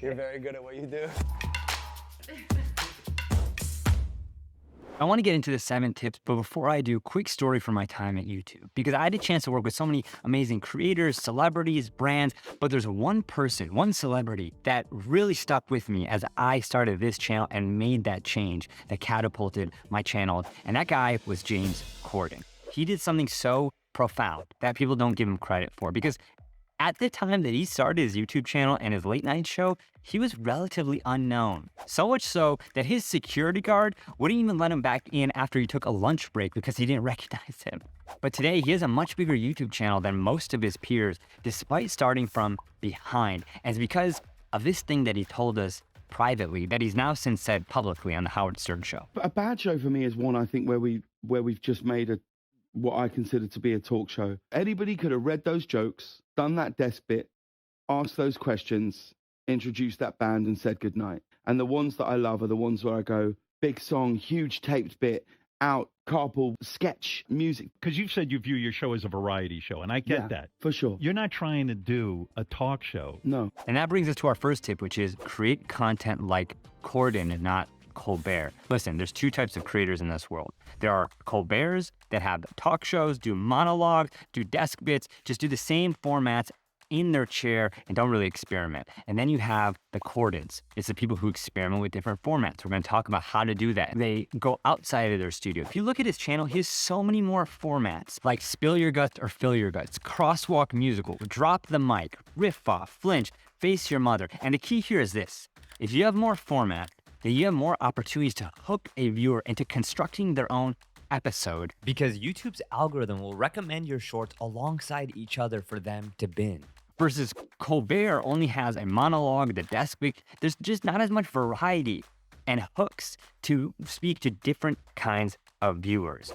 You're very good at what you do. I want to get into the 7 tips, but before I do, quick story from my time at YouTube. Because I had a chance to work with so many amazing creators, celebrities, brands, but there's one person, one celebrity that really stuck with me as I started this channel and made that change that catapulted my channel. And that guy was James Corden. He did something so profound that people don't give him credit for, because at the time that he started his YouTube channel and his late night show, he was relatively unknown. So much so that his security guard wouldn't even let him back in after he took a lunch break because he didn't recognize him. But today he has a much bigger YouTube channel than most of his peers, despite starting from behind. And it's because of this thing that he told us privately that he's now since said publicly on the Howard Stern show. A bad show for me is one, I think, where we've just made what I consider to be a talk show. Anybody could have read those jokes, done that desk bit, asked those questions, introduced that band and said goodnight. And the ones that I love are the ones where I go, big song, huge taped bit, out, carpool, sketch, music. Because you've said you view your show as a variety show, and I get that. For sure. You're not trying to do a talk show. No. And that brings us to our first tip, which is create content like Corden and not Colbert. Listen, there's 2 types of creators in this world. There are Colberts that have talk shows, do monologues, do desk bits, just do the same formats in their chair and don't really experiment. And then you have the Cordons. It's the people who experiment with different formats. We're going to talk about how to do that. They go outside of their studio. If you look at his channel, he has so many more formats, like Spill Your Guts or Fill Your Guts, Crosswalk Musical, Drop the Mic, Riff Off, Flinch, Face Your Mother. And the key here is this. If you have more format, then you have more opportunities to hook a viewer into constructing their own episode. Because YouTube's algorithm will recommend your shorts alongside each other for them to binge. Versus Colbert only has a monologue, the desk bit. There's just not as much variety and hooks to speak to different kinds of viewers.